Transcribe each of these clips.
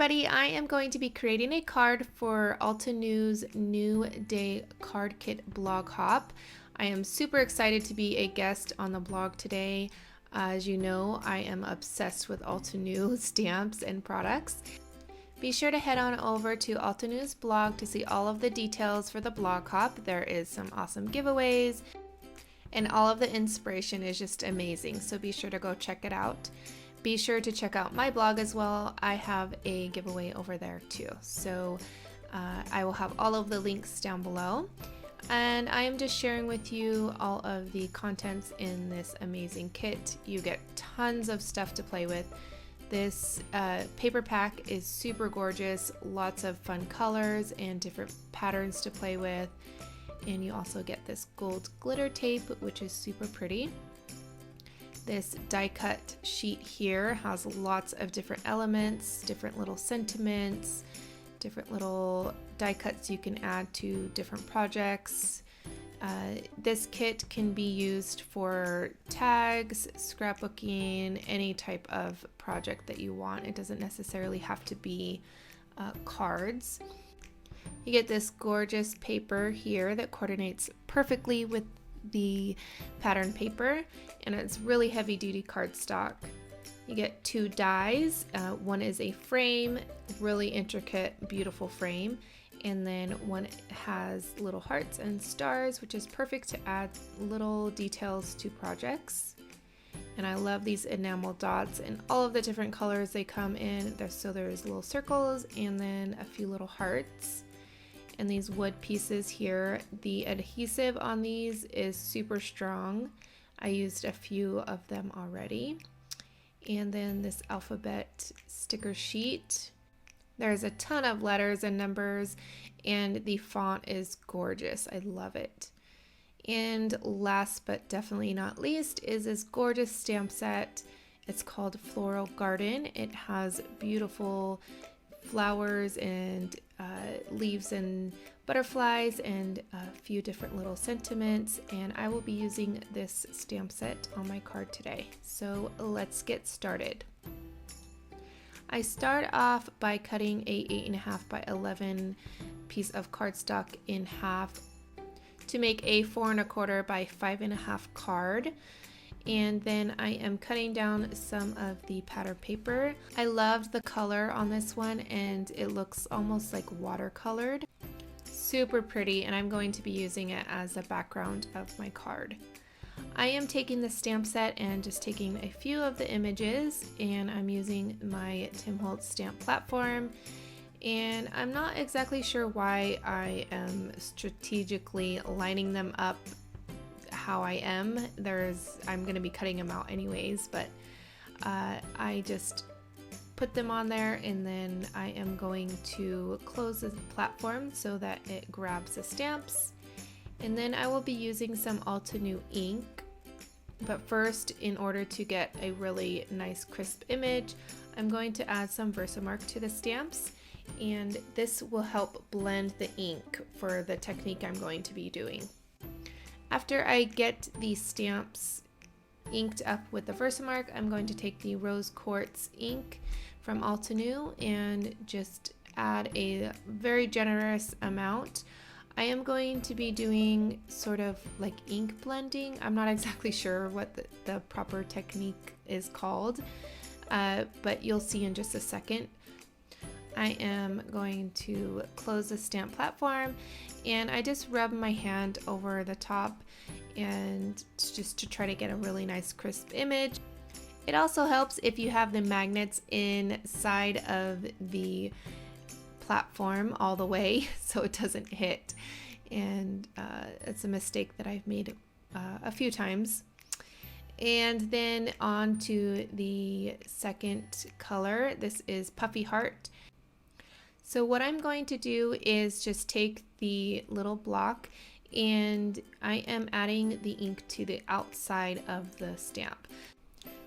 everybody, I am going to be creating a card for Altenew's New Day Card Kit blog hop. I am super excited to be a guest on the blog today. As you know, I am obsessed with Altenew stamps and products. Be sure to head on over to Altenew's blog to see all of the details for the blog hop. There is some awesome giveaways and all of the inspiration is just amazing, so be sure to go check it out. Be sure to check out my blog as well. I have a giveaway over there too. So I will have all of the links down below. And I am just sharing with you all of the contents in this amazing kit. You get tons of stuff to play with. This paper pack is super gorgeous, lots of fun colors and different patterns to play with. And you also get this gold glitter tape, which is super pretty. This die cut sheet here has lots of different elements, different little sentiments, different little die cuts you can add to different projects. This kit can be used for tags, scrapbooking, any type of project that you want. It doesn't necessarily have to be cards. You get this gorgeous paper here that coordinates perfectly with the pattern paper, and it's really heavy duty cardstock. You get two dies. One is a frame, really intricate, beautiful frame, and then one has little hearts and stars, which is perfect to add little details to projects. And I love these enamel dots and all of the different colors they come in. So there's little circles and then a few little hearts. And these wood pieces here, the adhesive on these is super strong. I used a few of them already. And then this alphabet sticker sheet. There's a ton of letters and numbers, and the font is gorgeous. I love it. And last but definitely not least is this gorgeous stamp set. It's called Floral Garden. It has beautiful flowers and leaves and butterflies and a few different little sentiments, and I will be using this stamp set on my card today. So let's get started. I start off by cutting a 8.5 by 11 piece of cardstock in half to make a 4 1/4 by 5.5 card. And then I am cutting down some of the pattern paper. I loved the color on this one, and it looks almost like watercolored. Super pretty, and I'm going to be using it as a background of my card. I am taking the stamp set and just taking a few of the images, and I'm using my Tim Holtz stamp platform. And I'm not exactly sure why I am strategically lining them up how I am. I'm going to be cutting them out anyways, but I just put them on there, and then I am going to close the platform so that it grabs the stamps. And then I will be using some Altenew ink, but first, in order to get a really nice crisp image, I'm going to add some VersaMark to the stamps, and this will help blend the ink for the technique I'm going to be doing. After I get these stamps inked up with the VersaMark, I'm going to take the rose quartz ink from Altenew and just add a very generous amount. I am going to be doing sort of like ink blending. I'm not exactly sure what the proper technique is called, but you'll see in just a second. I am going to close the stamp platform, and I just rub my hand over the top and just to try to get a really nice crisp image. It also helps if you have the magnets inside of the platform all the way so it doesn't hit, and it's a mistake that I've made a few times. And then on to the second color. This is Puffy Heart. So what I'm going to do is just take the little block, and I am adding the ink to the outside of the stamp.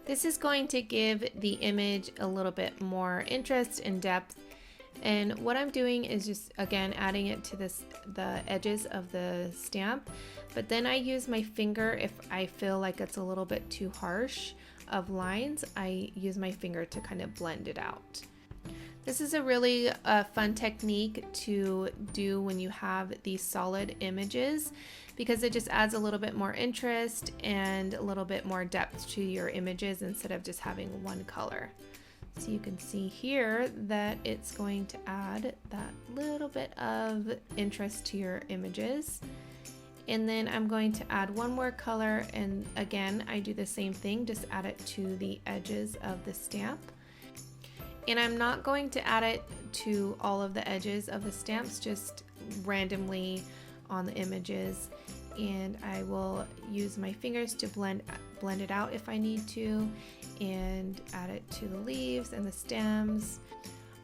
This is going to give the image a little bit more interest and depth. And what I'm doing is just, again, adding it to the edges of the stamp, but then I use my finger if I feel like it's a little bit too harsh of lines. I use my finger to kind of blend it out. This is a really fun technique to do when you have these solid images, because it just adds a little bit more interest and a little bit more depth to your images instead of just having one color. So you can see here that it's going to add that little bit of interest to your images. And then I'm going to add one more color, and again I do the same thing, just add it to the edges of the stamp. And I'm not going to add it to all of the edges of the stamps, just randomly on the images. And I will use my fingers to blend it out if I need to, and add it to the leaves and the stems.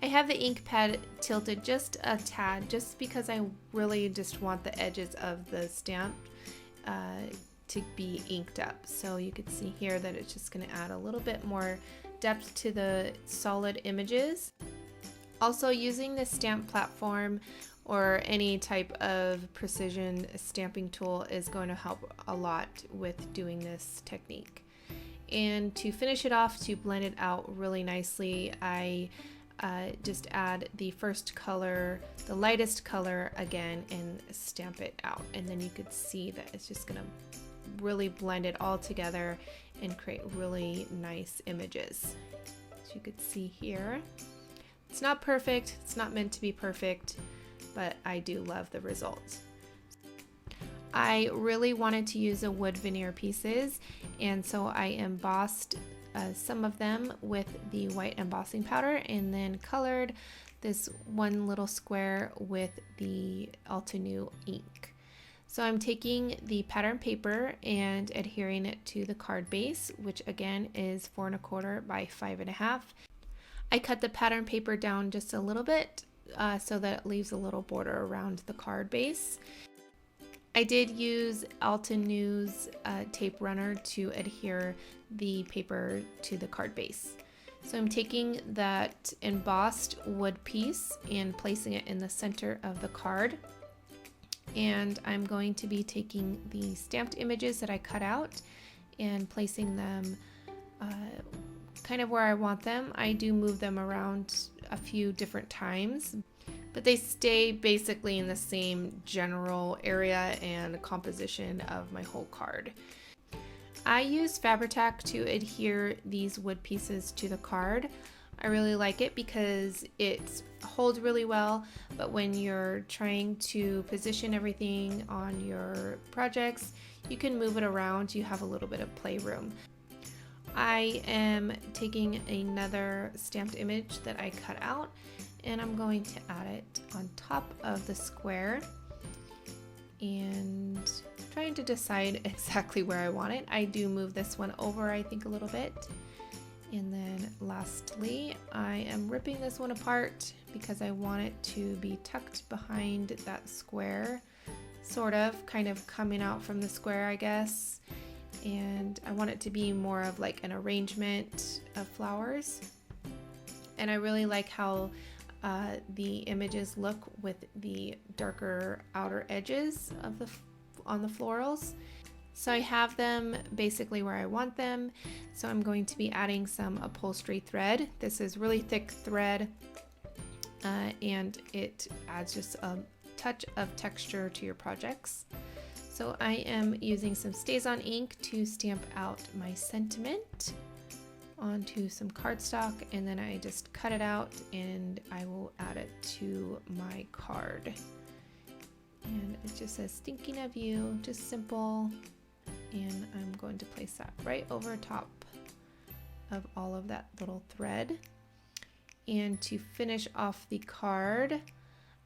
I have the ink pad tilted just a tad, just because I really just want the edges of the stamp to be inked up. So you can see here that it's just going to add a little bit more depth to the solid images. Also, using the stamp platform or any type of precision stamping tool is going to help a lot with doing this technique. And to finish it off, to blend it out really nicely, I just add the first color, the lightest color again, and stamp it out. And then you could see that it's just going to really blend it all together and create really nice images. As you could see here, it's not perfect, it's not meant to be perfect, but I do love the results. I really wanted to use a wood veneer pieces, and so I embossed some of them with the white embossing powder, and then colored this one little square with the Altenew ink. So I'm taking the pattern paper and adhering it to the card base, which again is 4 1/4 by 5 1/2. I cut the pattern paper down just a little bit so that it leaves a little border around the card base. I did use Altenew's tape runner to adhere the paper to the card base. So I'm taking that embossed wood piece and placing it in the center of the card. And I'm going to be taking the stamped images that I cut out and placing them kind of where I want them. I do move them around a few different times, but they stay basically in the same general area and composition of my whole card. I use Fabri-tac to adhere these wood pieces to the card. I really like it because it holds really well, but when you're trying to position everything on your projects, you can move it around. You have a little bit of playroom. I am taking another stamped image that I cut out, and I'm going to add it on top of the square and trying to decide exactly where I want it. I do move this one over, I think, a little bit. And then lastly, I am ripping this one apart because I want it to be tucked behind that square, sort of, kind of coming out from the square, I guess. And I want it to be more of like an arrangement of flowers. And I really like how the images look with the darker outer edges of on the florals. So I have them basically where I want them. So I'm going to be adding some upholstery thread. This is really thick thread and it adds just a touch of texture to your projects. So I am using some Stazon ink to stamp out my sentiment onto some cardstock, and then I just cut it out and I will add it to my card. And it just says thinking of you, just simple. And I'm going to place that right over top of all of that little thread. And to finish off the card,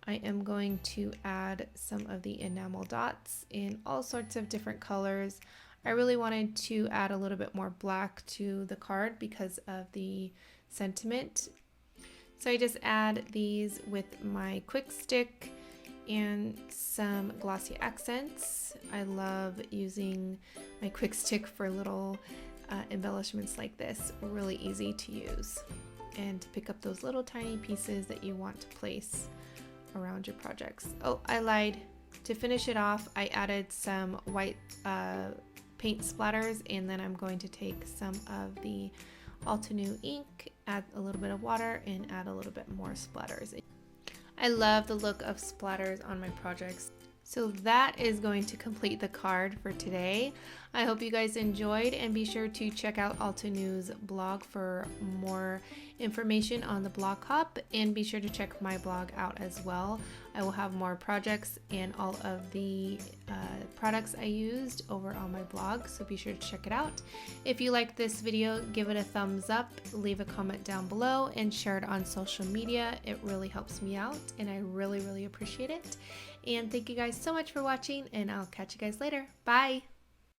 I am going to add some of the enamel dots in all sorts of different colors. I really wanted to add a little bit more black to the card because of the sentiment. So I just add these with my quick stick and some glossy accents. I love using my quick stick for little embellishments like this. Really easy to use and to pick up those little tiny pieces that you want to place around your projects. Oh, I lied. To finish it off, I added some white paint splatters, and then I'm going to take some of the Altenew ink, add a little bit of water, and add a little bit more splatters. I love the look of splatters on my projects. So that is going to complete the card for today. I hope you guys enjoyed, and be sure to check out Altenew's blog for more information on the blog hop, and be sure to check my blog out as well. I will have more projects and all of the products I used over on my blog, so be sure to check it out. If you liked this video, give it a thumbs up, leave a comment down below, and share it on social media. It really helps me out, and I really appreciate it. And thank you guys so much for watching, and I'll catch you guys later. Bye!